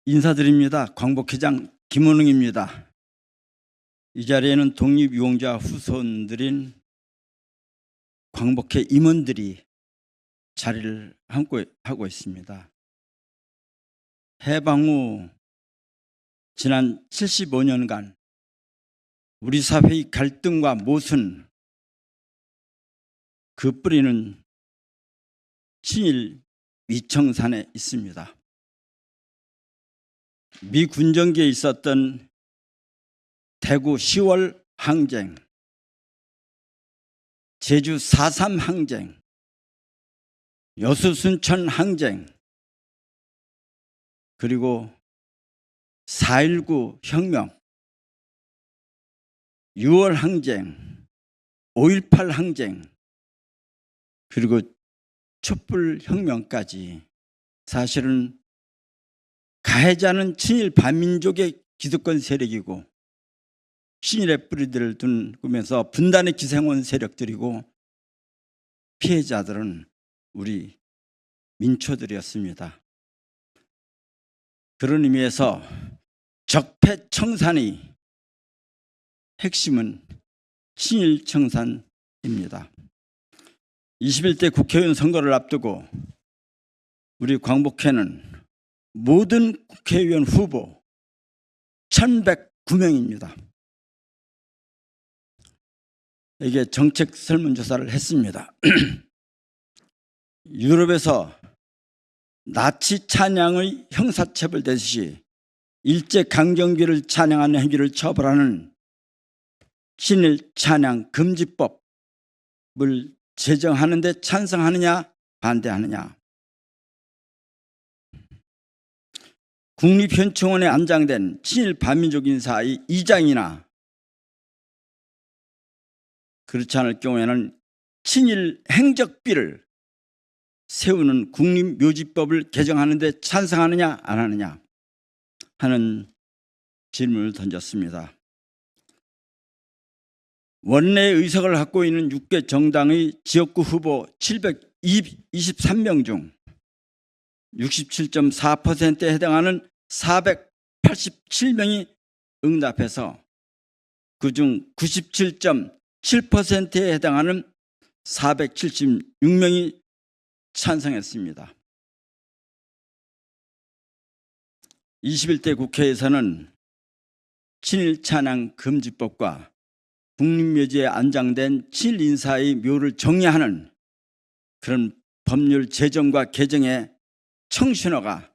인사드립니다. 광복회장 김원웅입니다. 이 자리에는 독립유공자 후손들인 광복회 임원들이 자리를 하고 있습니다. 해방 후 지난 75년간 우리 사회의 갈등과 모순, 그 뿌리는 친일 위청산에 있습니다. 미 군정기에 있었던 대구 10월 항쟁, 제주 4.3 항쟁, 여수 순천 항쟁, 그리고 4.19 혁명, 6월 항쟁, 5.18 항쟁, 그리고 촛불 혁명까지 사실은 가해자는 친일 반민족의 기득권 세력이고 친일의 뿌리들을 두면서 분단의 기생원 세력들이고 피해자들은 우리 민초들이었습니다. 그런 의미에서 적폐청산의 핵심은 친일청산입니다. 21대 국회의원 선거를 앞두고 우리 광복회는 모든 국회의원 후보 1109명입니다. 이게 정책 설문조사를 했습니다. 유럽에서 나치 찬양의 형사처벌되듯이 일제강점기를 찬양하는 행위를 처벌하는 친일 찬양 금지법을 제정하는 데 찬성하느냐 반대하느냐. 국립현충원에 안장된 친일 반민족 인사의 이장이나 그렇지 않을 경우에는 친일 행적비를 세우는 국립묘지법을 개정하는 데 찬성하느냐 안 하느냐 하는 질문을 던졌습니다. 원내 의석을 갖고 있는 6개 정당의 지역구 후보 723명 중 67.4%에 해당하는 487명이 응답해서 그중 97.7%에 해당하는 476명이 찬성했습니다. 21대 국회에서는 친일 찬양 금지법과 국립묘지에 안장된 친일 인사의 묘를 정리하는 그런 법률 제정과 개정에 청신호가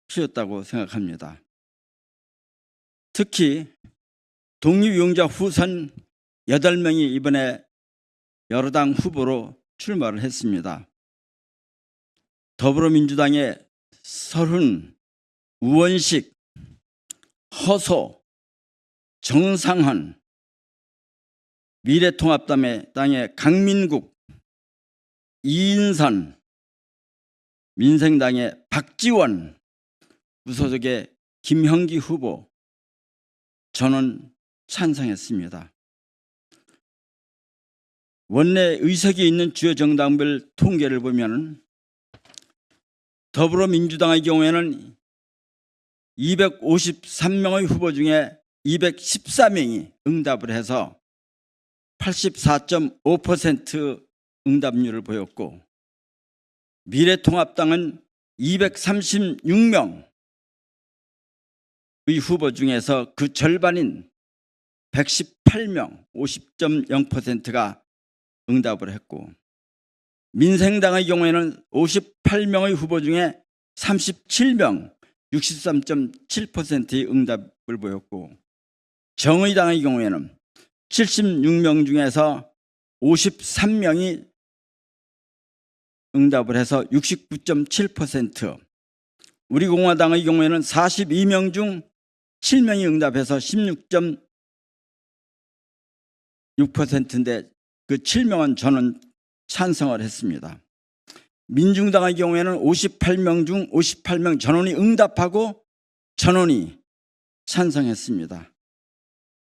필요했다고 생각합니다. 특히 독립유공자 후손 8명이 이번에 여러 당 후보로 출마를 했습니다. 더불어민주당의 설훈, 우원식, 허소, 정상헌, 미래통합당의 강민국, 이인선, 민생당의 박지원, 무소속의 김형기 후보, 저는 찬성했습니다. 원내 의석이 있는 주요 정당별 통계를 보면 더불어민주당의 경우에는 253명의 후보 중에 214명이 응답을 해서 84.5% 응답률을 보였고, 미래통합당은 236명의 후보 중에서 그 절반인 118명, 50.0%가 응답을 했고, 민생당의 경우에는 58명의 후보 중에 37명, 63.7%의 응답을 보였고, 정의당의 경우에는 76명 중에서 53명이 응답을 해서 69.7%, 우리공화당의 경우에는 42명 중 7명이 응답해서 16.6%인데 그 7명은 저는 찬성을 했습니다. 민중당의 경우에는 58명 중 58명 전원이 응답하고 전원이 찬성했습니다.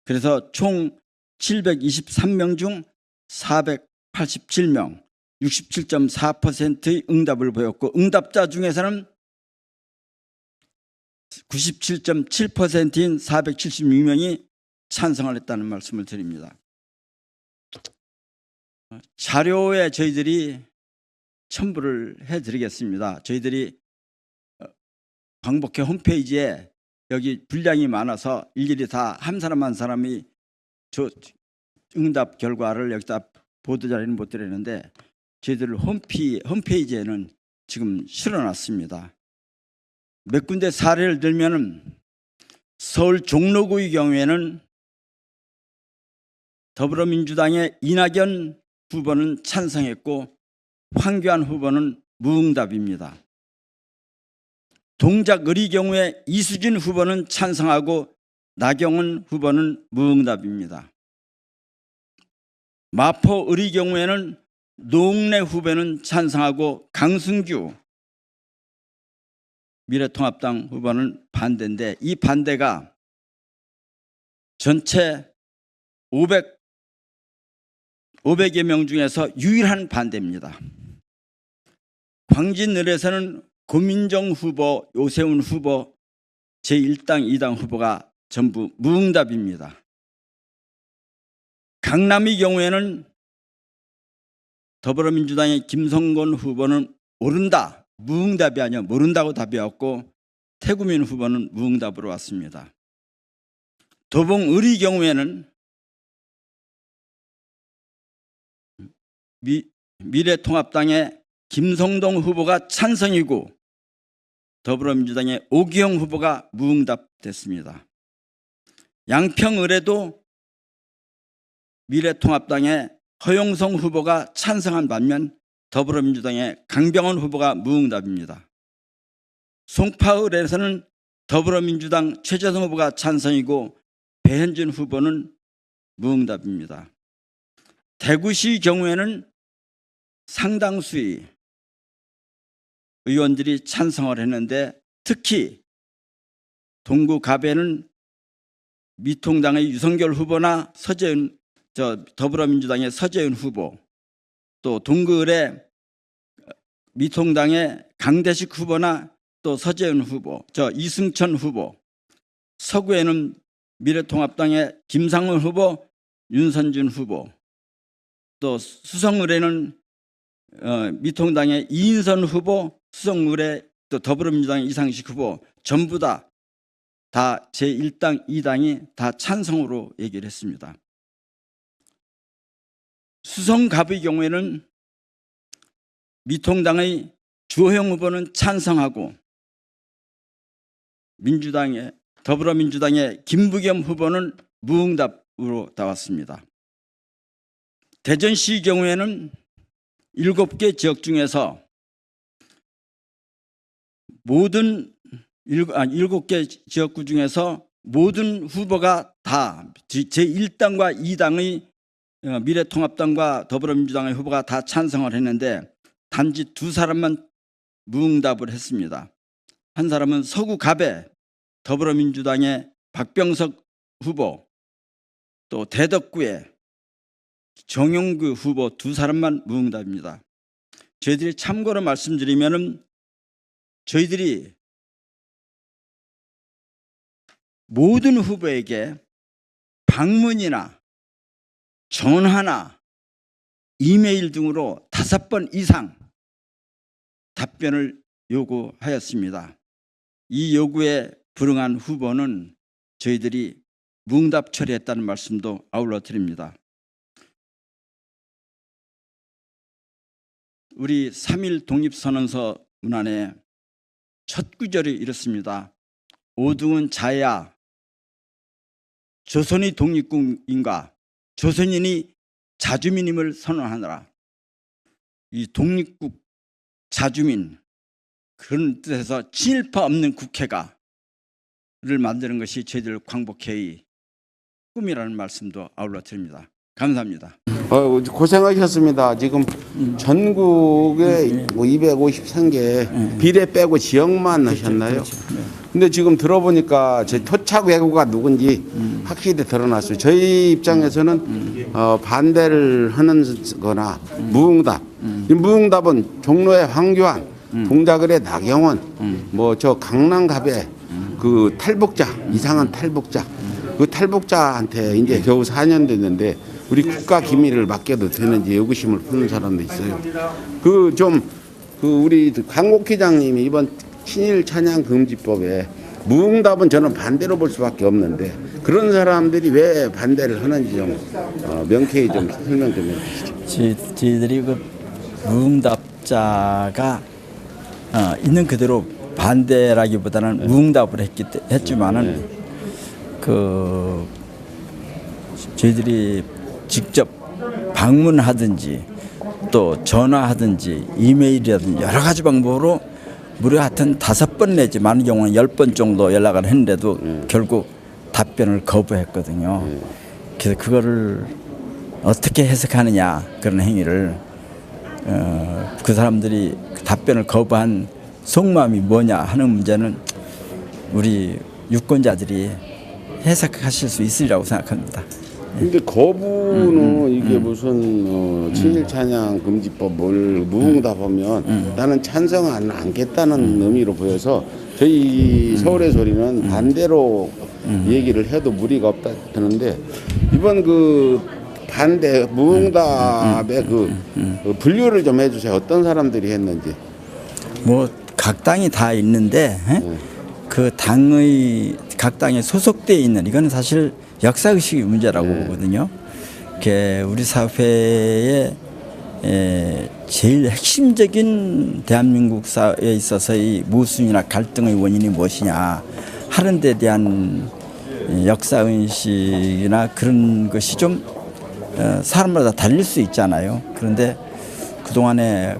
그래서 총 723명 중 487명, 67.4%의 응답을 보였고, 응답자 중에서는 97.7%인 476명이 찬성을 했다는 말씀을 드립니다. 자료에 저희들이 첨부를 해드리겠습니다. 저희들이 광복회 홈페이지에 여기 분량이 많아서 일일이 다 한 사람 한 사람이 응답 결과를 여기다 보도자료는 못 드리는데 저희들 홈페이지에는 지금 실어놨습니다. 몇 군데 사례를 들면은 서울 종로구의 경우에는 더불어민주당의 이낙연 후보는 찬성했고 황교안 후보는 무응답입니다. 동작을의 경우에 이수진 후보는 찬성하고 나경원 후보는 무응답입니다. 마포을의 경우에는 노웅래 후보는 찬성하고 강승규 미래통합당 후보는 반대인데 이 반대가 전체 500여 명 중에서 유일한 반대입니다. 광진을에서는 고민정 후보, 오세훈 후보, 제1당, 2당 후보가 전부 무응답입니다. 강남의 경우에는 더불어민주당의 김성곤 후보는 모른다, 무응답이 아니라 모른다고 답이었고 태구민 후보는 무응답으로 왔습니다. 도봉을의 경우에는 미래통합당의 김성동 후보가 찬성이고 더불어민주당의 오기영 후보가 무응답됐습니다. 양평을에도 미래통합당의 허용성 후보가 찬성한 반면 더불어민주당의 강병원 후보가 무응답입니다. 송파을에서는 더불어민주당 최재성 후보가 찬성이고 배현진 후보는 무응답입니다. 대구시 경우에는 상당수의 의원들이 찬성을 했는데 특히 동구갑에는 미통당의 유성결 후보나 더불어민주당의 서재윤 후보, 또 동구을에 미통당의 강대식 후보나 또 서재윤 후보, 이승천 후보, 서구에는 미래통합당의 김상훈 후보, 윤선준 후보, 또 수성을에는 미통당의 이인선 후보, 수성을에 또 더불어민주당의 이상식 후보 전부 다 제1당, 2당이 다 찬성으로 얘기를 했습니다. 수성갑의 경우에는 미통당의 주호영 후보는 찬성하고 더불어민주당의 김부겸 후보는 무응답으로 나왔습니다. 대전시 경우에는 7개 지역 중에서 7개 지역구 중에서 모든 후보가 다 제1당과 2당의 미래통합당과 더불어민주당의 후보가 다 찬성을 했는데 단지 2사람만 무응답을 했습니다. 한 사람은 서구갑에 더불어민주당의 박병석 후보, 또 대덕구에 정용구 후보 2사람만 무응답입니다. 저희들이 참고로 말씀드리면은 저희들이 모든 후보에게 방문이나 전화나 이메일 등으로 5번 이상 답변을 요구하였습니다. 이 요구에 불응한 후보는 저희들이 무응답 처리했다는 말씀도 아울러 드립니다. 우리 3.1 독립선언서 문안에 첫 구절이 이렇습니다. 오등은 자야 조선이 독립국인가 조선인이 자주민임을 선언하느라. 이 독립국 자주민 그런 뜻에서 친일파 없는 국회를 만드는 것이 저희들 광복회의 꿈이라는 말씀도 아울러 드립니다. 감사합니다. 고생하셨습니다. 지금 전국에 253개 비례 빼고 지역만 하셨나요? 근데 지금 들어보니까 제 토착 외구가 누군지 확실히 드러났어요. 저희 입장에서는 반대를 하는 거나 무응답. 이 무응답은 종로의 황교안, 동작을의 나경원, 강남갑의 그 탈북자, 이상한 탈북자, 그 탈북자한테 이제 겨우 4년 됐는데 우리 국가 기밀을 맡겨도 되는지 의구심을 푸는 사람도 있어요. 그 우리 강국 회장님이 이번 친일 찬양 금지법에 무응답은 저는 반대로 볼 수밖에 없는데 그런 사람들이 왜 반대를 하는지 좀 명쾌히 좀 설명 좀 해주시죠. 저희들이 그 무응답자가 있는 그대로 반대라기보다는 무응답을 했지만은 그 저희들이 직접 방문하든지 또 전화하든지 이메일이라든지 여러 가지 방법으로 무려 하여튼 5번 내지 많은 경우는 10번 정도 연락을 했는데도 결국 답변을 거부했거든요. 그래서 그거를 어떻게 해석하느냐 그런 행위를 그 사람들이 답변을 거부한 속마음이 뭐냐 하는 문제는 우리 유권자들이 해석하실 수 있으리라고 생각합니다. 근데 거부는 이게 무슨 친일 찬양 금지법을 무응답하면 나는 찬성하지 않겠다는 의미로 보여서 저희 서울의 소리는 반대로 얘기를 해도 무리가 없다 하는데 이번 그 반대 무응답의 그 분류를 좀 해주세요. 어떤 사람들이 했는지. 뭐 각 당이 다 있는데 그 당의 각 당에 소속되어 있는 이거는 사실 역사 의식의 문제라고 보거든요. 우리 사회의 제일 핵심적인 대한민국 사회에 있어서의 모순이나 갈등의 원인이 무엇이냐 하는 데 대한 역사 의식이나 그런 것이 좀 사람마다 달릴 수 있잖아요. 그런데 그동안에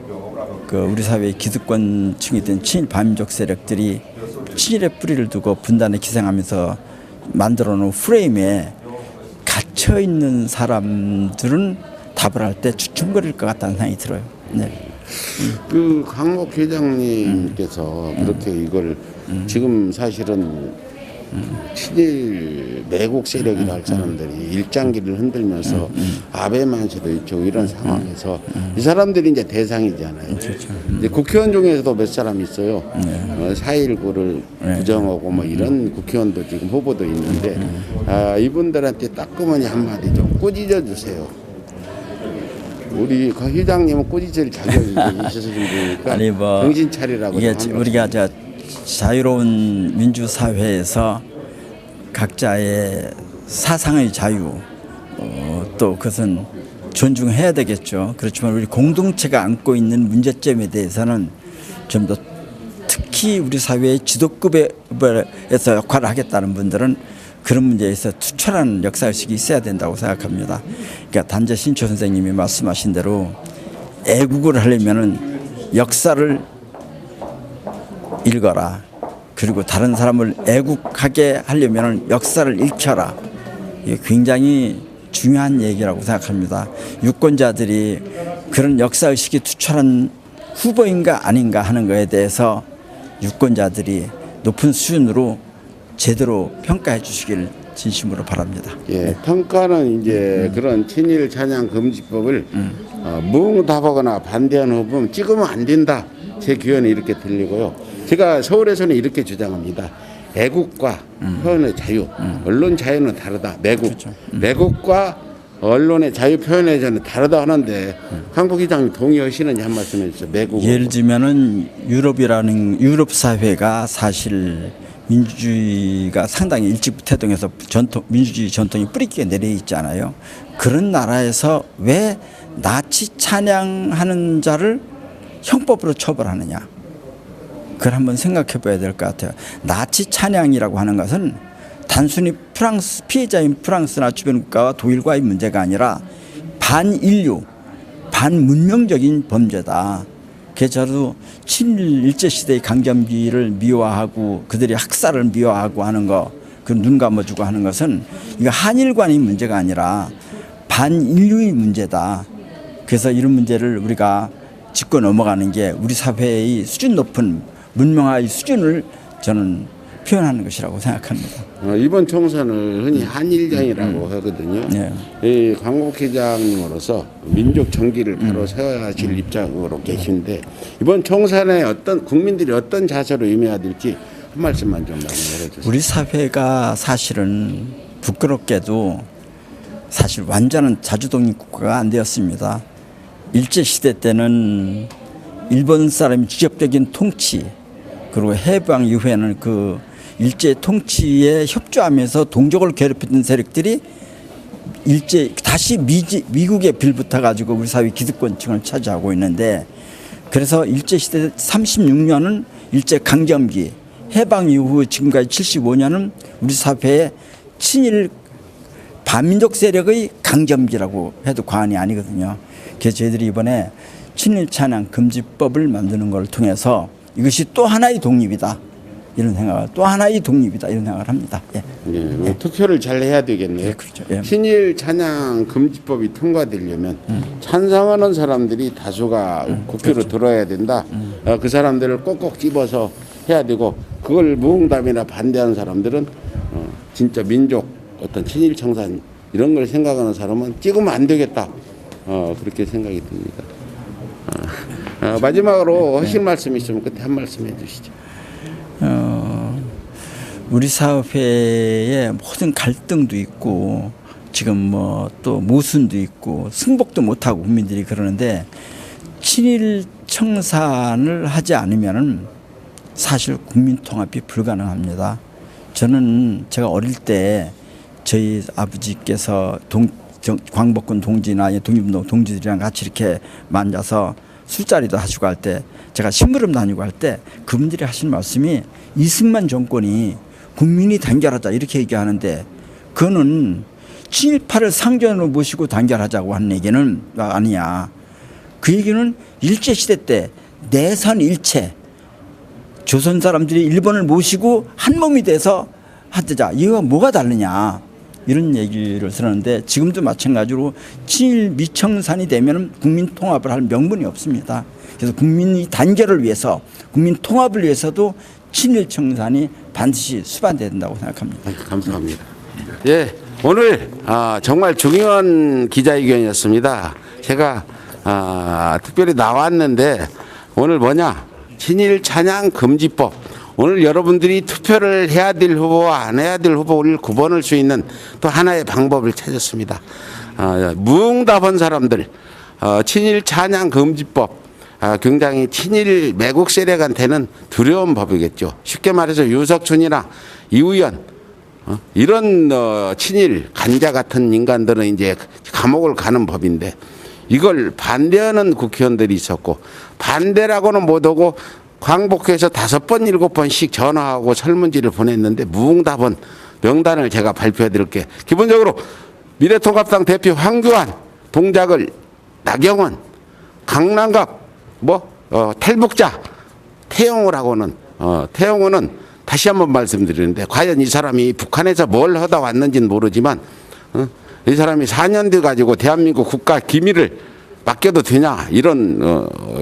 그 우리 사회의 기득권층이 된 친일 반민족 세력들이 친일의 뿌리를 두고 분단에 기생하면서 만들어 놓은 프레임에 갇혀 있는 사람들은 답을 할 때 주춤거릴 것 같다는 생각이 들어요. 네. 그 강목 회장님께서 그렇게 이걸 지금 사실은 친일 매국 세력이라 할 사람들이 일장기를 흔들면서 아베만세도 있죠. 이런 상황에서 이 사람들이 이제 대상이잖아요. 이제 국회의원 중에서도 몇 사람 있어요. 4.19를 부정하고 뭐 이런 국회의원도 지금 후보도 있는데 이분들한테 따끔하니 한마디 좀 꾸짖어 주세요. 우리 회장님은 꾸짖을 자격이 있으신 분이니까 아니 뭐 정신 차리라고. 이게 우리가 자유로운 민주 사회에서 각자의 사상의 자유 또 그것은 존중해야 되겠죠. 그렇지만 우리 공동체가 안고 있는 문제점에 대해서는 좀 더 특히 우리 사회의 지도급에서 역할을 하겠다는 분들은 그런 문제에서 투철한 역사의식이 있어야 된다고 생각합니다. 그러니까 단재 신초 선생님이 말씀하신 대로 애국을 하려면은 역사를 읽어라. 그리고 다른 사람을 애국하게 하려면 역사를 읽혀라. 이게 굉장히 중요한 얘기라고 생각합니다. 유권자들이 그런 역사의식이 투철한 후보인가 아닌가 하는 것에 대해서 유권자들이 높은 수준으로 제대로 평가해 주시길 진심으로 바랍니다. 예, 평가는 이제 그런 친일 찬양 금지법을 무응답하거나 반대하는 후보는 찍으면 안 된다. 제 귀에는 이렇게 들리고요. 제가 서울에서는 이렇게 주장합니다. 애국과 표현의 자유, 언론 자유는 다르다. 매국과 언론의 자유 표현의 자유는 다르다 하는데 강복 회장님 동의하시는지 한 말씀 해주세요. 매국. 예를 들면은 유럽 사회가 사실 민주주의가 상당히 일찍부터 태동해서 민주주의 전통이 뿌리 있게 내려 있잖아요. 그런 나라에서 왜 나치 찬양하는 자를 형법으로 처벌하느냐. 그걸 한번 생각해 봐야 될 것 같아요. 나치 찬양이라고 하는 것은 단순히 피해자인 프랑스나 주변 국가와 독일과의 문제가 아니라 반인류, 반문명적인 범죄다. 그래서 저도 친일 일제시대의 강점기를 미화하고 그들이 학살을 미화하고 하는 거, 그 눈 감아주고 하는 것은 이거 한일 간의 문제가 아니라 반인류의 문제다. 그래서 이런 문제를 우리가 짚고 넘어가는 게 우리 사회의 수준 높은 문명화의 수준을 저는 표현하는 것이라고 생각합니다. 이번 총선을 흔히 한일전이라고 하거든요. 네. 이 강국 회장님으로서 민족 정기를 바로 세워야 하실 입장으로 계신데 이번 총선에 국민들이 어떤 자세로 임해야 될지 한 말씀만 좀 말씀해 주세요. 우리 사회가 사실은 부끄럽게도 사실 완전한 자주독립국가가 안 되었습니다. 일제시대 때는 일본 사람이 직접적인 통치, 그리고 해방 이후에는 그 일제 통치에 협조하면서 동족을 괴롭히던 세력들이 다시 미국에 빌붙어 가지고 우리 사회 기득권층을 차지하고 있는데, 그래서 일제시대 36년은 일제 강점기, 해방 이후 지금까지 75년은 우리 사회의 친일 반민족 세력의 강점기라고 해도 과언이 아니거든요. 그래서 저희들이 이번에 친일 찬양 금지법을 만드는 걸 통해서 이것이 또 하나의 독립이다 이런 생각을, 또 하나의 독립이다 이런 생각을 합니다. 예. 예, 투표를 잘 해야 되겠네요. 예, 그렇죠. 예. 친일 찬양 금지법이 통과되려면 찬성하는 사람들이 다수가 국회로 그렇죠. 들어야 된다. 그 사람들을 꼭꼭 집어서 해야 되고, 그걸 무응답이나 반대하는 사람들은 진짜 민족 어떤 친일 청산 이런 걸 생각하는 사람은 찍으면 안 되겠다. 그렇게 생각이 듭니다. 마지막으로 하실 말씀 있으면 그때 한 말씀 해주시죠. 우리 사회에 모든 갈등도 있고 지금 뭐 또 모순도 있고 승복도 못하고 국민들이 그러는데, 친일 청산을 하지 않으면은 사실 국민 통합이 불가능합니다. 저는 제가 어릴 때 저희 아버지께서 광복군 동지나 독립운동 동지들이랑 같이 이렇게 만나서 술자리도 하시고 할 때, 제가 심부름 다니고 할 때 그분들이 하신 말씀이 이승만 정권이 국민이 단결하자 이렇게 얘기하는데, 그거는 친일파를 상전으로 모시고 단결하자고 하는 얘기는 아니야. 그 얘기는 일제시대 때 내선 일체, 조선 사람들이 일본을 모시고 한 몸이 돼서 하자. 이거 뭐가 다르냐 이런 얘기를 들었는데, 지금도 마찬가지로 친일 미청산이 되면 국민 통합을 할 명분이 없습니다. 그래서 국민의 단결을 위해서, 국민 통합을 위해서도 친일 청산이 반드시 수반돼야 된다고 생각합니다. 감사합니다. 예, 오늘 정말 중요한 기자회견이었습니다. 제가 특별히 나왔는데, 오늘 뭐냐, 친일 찬양 금지법, 오늘 여러분들이 투표를 해야 될 후보와 안 해야 될 후보를 구분할 수 있는 또 하나의 방법을 찾았습니다. 무응답한 사람들, 친일 찬양 금지법, 굉장히 친일 매국 세력한테는 두려운 법이겠죠. 쉽게 말해서 유석춘이나 이우연, 이런 친일 간자 같은 인간들은 이제 감옥을 가는 법인데, 이걸 반대하는 국회의원들이 있었고, 반대라고는 못하고 광복회에서 5번 7번씩 전화하고 설문지를 보냈는데 무응답은 명단을 제가 발표해 드릴게요. 기본적으로 미래통합당 대표 황교안, 동작을 나경원, 강남각, 탈북자 태영호라고는, 태영호는 다시 한번 말씀드리는데, 과연 이 사람이 북한에서 뭘 하다 왔는지는 모르지만 이 사람이 4년 돼 가지고 대한민국 국가 기밀을 맡겨도 되냐, 이런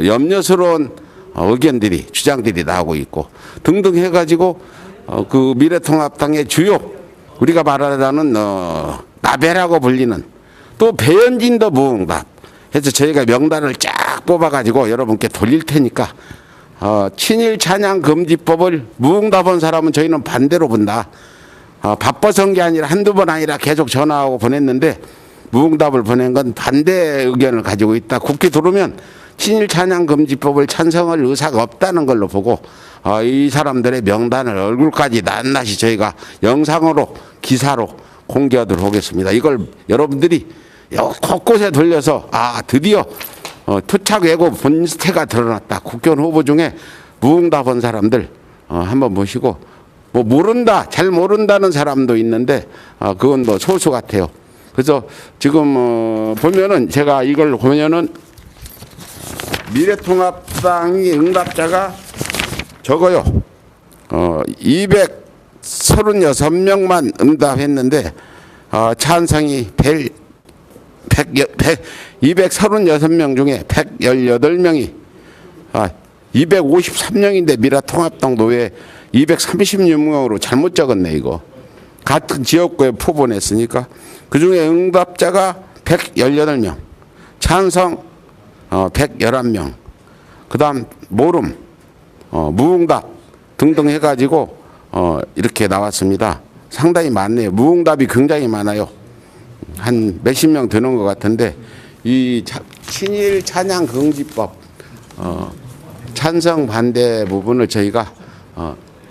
염려스러운 의견들이, 주장들이 나오고 있고 등등 해가지고 그 미래통합당의 주요, 우리가 말하자는 나베라고 불리는 또 배현진도 무응답 해서 저희가 명단을 쫙 뽑아가지고 여러분께 돌릴 테니까, 친일 찬양 금지법을 무응답한 사람은 저희는 반대로 본다. 바빠서 한 게 아니라 한두 번 아니라 계속 전화하고 보냈는데 무응답을 보낸 건 반대 의견을 가지고 있다. 국회 들어오면 친일 찬양 금지법을 찬성할 의사가 없다는 걸로 보고, 이 사람들의 명단을 얼굴까지 낱낱이 저희가 영상으로, 기사로 공개하도록 하겠습니다. 이걸 여러분들이 곳곳에 돌려서 드디어 토착 외고 본태가 드러났다. 국회의원 후보 중에 무응답한 사람들 한번 보시고, 모른다, 잘 모른다는 사람도 있는데 그건 소수 같아요. 그래서 지금 보면은, 제가 이걸 보면은 미래통합당이 응답자가 적어요. 236명만 응답했는데 찬성이 236명 중에 118명이 253명인데 미래통합당 노예 236명으로 잘못 적었네. 이거 같은 지역구에 포본했으니까 그중에 응답자가 118명, 찬성 111명, 그 다음 모름, 무응답 등등 해가지고 이렇게 나왔습니다. 상당히 많네요. 무응답이 굉장히 많아요. 한 몇십 명 되는 것 같은데 이 친일 찬양 금지법 찬성 반대 부분을 저희가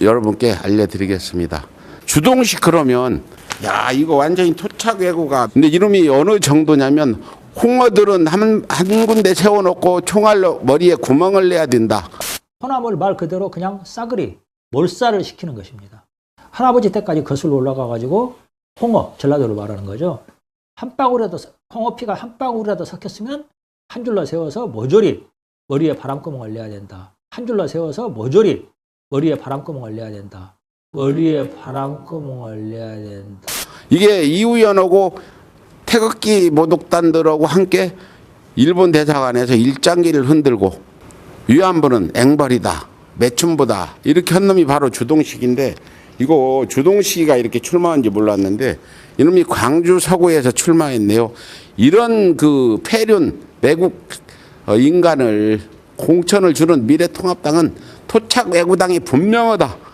여러분께 알려드리겠습니다. 주동식 그러면 야 이거 완전히 토착 왜구가 근데 이름이 어느 정도냐면 홍어들은 한 군데 세워놓고 총알로 머리에 구멍을 내야 된다. 호남을 말 그대로 그냥 싸그리 몰살을 시키는 것입니다. 할아버지 때까지 거슬러 올라가가지고 홍어, 전라도로 말하는 거죠. 한 방울이라도 홍어 피가 한 방울이라도 섞였으면 한 줄로 세워서 모조리 머리에 바람구멍을 내야 된다. 한 줄로 세워서 모조리 머리에 바람구멍을 내야 된다. 머리에 바람구멍을 내야 된다. 이게 이우연하고 태극기 모독단들하고 함께 일본 대사관에서 일장기를 흔들고 위안부는 앵벌이다, 매춘부다 이렇게 한 놈이 바로 주동식인데 이거 주동식이가 이렇게 출마한지 몰랐는데 이놈이 광주 서구에서 출마했네요. 이런 그 폐륜 매국 인간을 공천을 주는 미래통합당은 토착 외구당이 분명하다.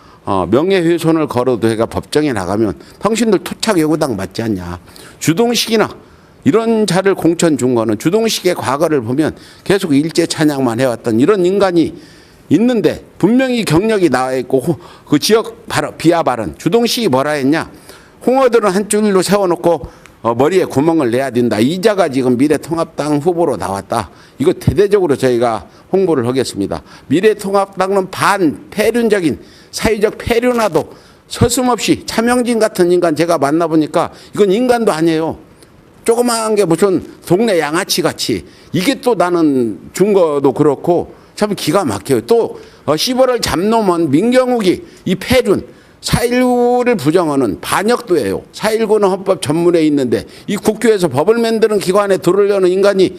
명예훼손을 걸어도 해가 법정에 나가면 당신들 토착 외구당 맞지 않냐. 주동식이나 이런 자를 공천 준 거는 주동식의 과거를 보면 계속 일제 찬양만 해왔던 이런 인간이 있는데 분명히 경력이 나와 있고 그 지역 비하 발언 주동식이 뭐라 했냐. 홍어들은 한 줄로 세워놓고 머리에 구멍을 내야 된다. 이자가 지금 미래통합당 후보로 나왔다. 이거 대대적으로 저희가 홍보를 하겠습니다. 미래통합당은 반폐륜적인 사회적 폐륜화도 서슴없이 차명진 같은 인간 제가 만나보니까 이건 인간도 아니에요. 조그마한 게 무슨 동네 양아치 같이 이게 또 나는 준 거도 그렇고 참 기가 막혀요. 또 15를 잡놈은 민경욱이 이 폐륜 4.19를 부정하는 반역도예요. 4.19는 헌법 전문에 있는데 이 국회에서 법을 만드는 기관에 들어오려는 인간이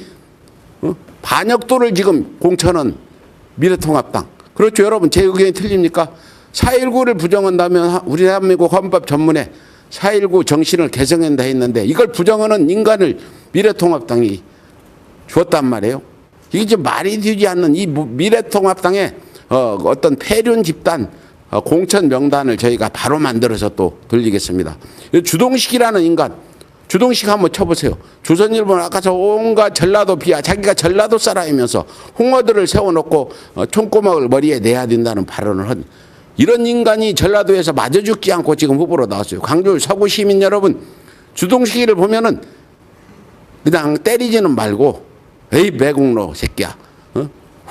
반역도를 지금 공천한 미래통합당. 그렇죠. 여러분 제 의견이 틀립니까? 4.19를 부정한다면 우리 대한민국 헌법 전문에 4.19 정신을 개정한다 했는데 이걸 부정하는 인간을 미래통합당이 주었단 말이에요. 이게 좀 말이 되지 않는 이 미래통합당의 어떤 폐륜 집단 공천 명단을 저희가 바로 만들어서 또 돌리겠습니다. 주동식이라는 인간, 주동식 한번 쳐보세요. 조선일보는 아까 온갖 전라도 비하, 자기가 전라도 사람이면서 홍어들을 세워놓고 총구멍을 머리에 내야 된다는 발언을 한 이런 인간이 전라도에서 맞아 죽지 않고 지금 후보로 나왔어요. 광주 서구 시민 여러분, 주동식이를 보면은 그냥 때리지는 말고 에이 매국노 새끼야.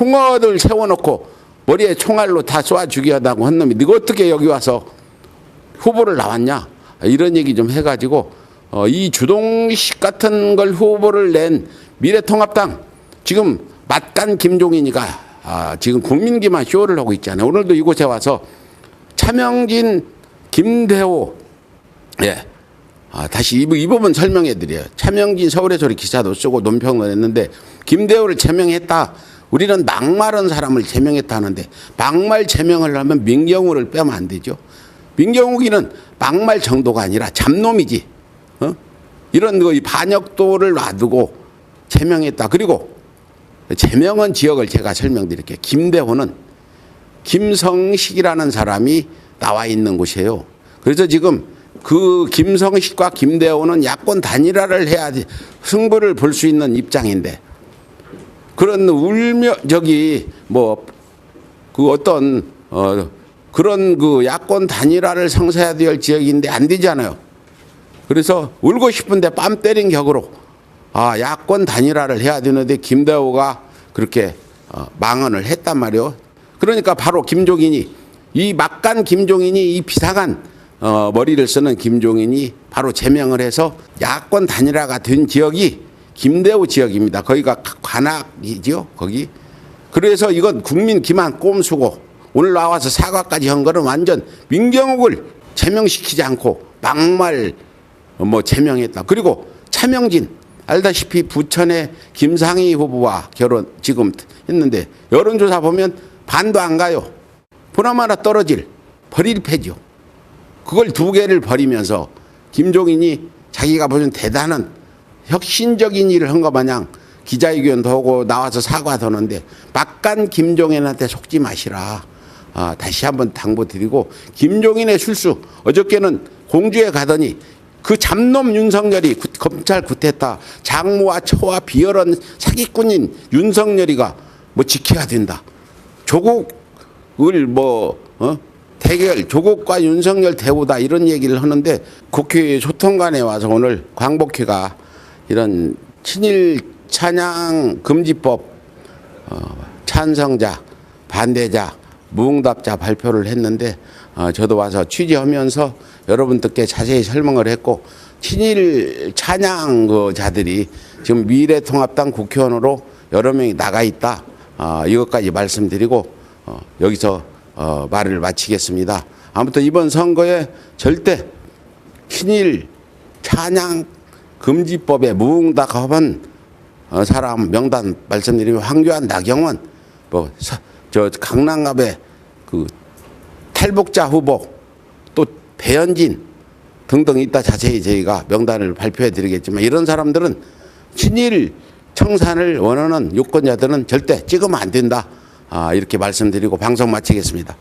홍어들 세워놓고 머리에 총알로 다 쏴 죽이려고 한 놈이 네가 어떻게 여기 와서 후보를 나왔냐. 이런 얘기 좀 해가지고 이 주동식 같은 걸 후보를 낸 미래통합당 지금 맞간 김종인이가 지금 국민기만 쇼를 하고 있잖아요. 오늘도 이곳에 와서 차명진, 김대호 다시 이 부분 설명해 드려요. 차명진 서울의 소리 기사도 쓰고 논평을 했는데 김대호를 제명했다. 우리는 막말한 사람을 제명했다 하는데 막말 제명을 하면 민경욱을 빼면 안 되죠. 민경욱이는 막말 정도가 아니라 잡놈이지. 이런 거 반역도를 놔두고 제명했다. 그리고 제명한 지역을 제가 설명드릴게요. 김대호는 김성식이라는 사람이 나와 있는 곳이에요. 그래서 지금 그 김성식과 김대호는 야권 단일화를 해야지 승부를 볼 수 있는 입장인데 그런 그 어떤 그런 그 야권 단일화를 성사해야 될 지역인데 안 되잖아요. 그래서 울고 싶은데 뺨 때린 격으로 야권 단일화를 해야 되는데 김대호가 그렇게 망언을 했단 말이에요. 그러니까 바로 김종인이 이 막간 김종인이 이 비상한 머리를 쓰는 김종인이 바로 제명을 해서 야권 단일화가 된 지역이 김대호 지역입니다. 거기가 관악이죠. 거기. 그래서 이건 국민 기만 꼼수고 오늘 나와서 사과까지 한 거는 완전 민경욱을 제명시키지 않고 막말 제명했다. 그리고 차명진 알다시피 부천의 김상희 후보와 결혼 지금 했는데 여론조사 보면 반도 안 가요. 보나마나 버릴 패죠. 그걸 두 개를 버리면서 김종인이 자기가 무슨 대단한 혁신적인 일을 한 것 마냥 기자회견도 하고 나와서 사과도 하는데 막간 김종인한테 속지 마시라. 다시 한번 당부드리고, 김종인의 실수, 어저께는 공주에 가더니 그 잡놈 윤석열이 검찰 구태타 장모와 처와 비열한 사기꾼인 윤석열이가 뭐 지켜야 된다. 조국을 대결, 조국과 윤석열 대우다 이런 얘기를 하는데, 국회 소통관에 와서 오늘 광복회가 이런 친일 찬양 금지법 찬성자, 반대자, 무응답자 발표를 했는데, 저도 와서 취재하면서 여러분들께 자세히 설명을 했고, 친일 찬양자들이 지금 미래통합당 국회의원으로 여러 명이 나가 있다. 이것까지 말씀드리고 여기서 말을 마치겠습니다. 아무튼 이번 선거에 절대 친일 찬양 금지법에 무응답한 사람 명단 말씀드리면, 황교안, 나경원, 강남갑의 그 탈북자 후보, 또 배현진 등등 이따 자세히 저희가 명단을 발표해 드리겠지만, 이런 사람들은 친일 청산을 원하는 유권자들은 절대 찍으면 안 된다. 이렇게 말씀드리고 방송 마치겠습니다.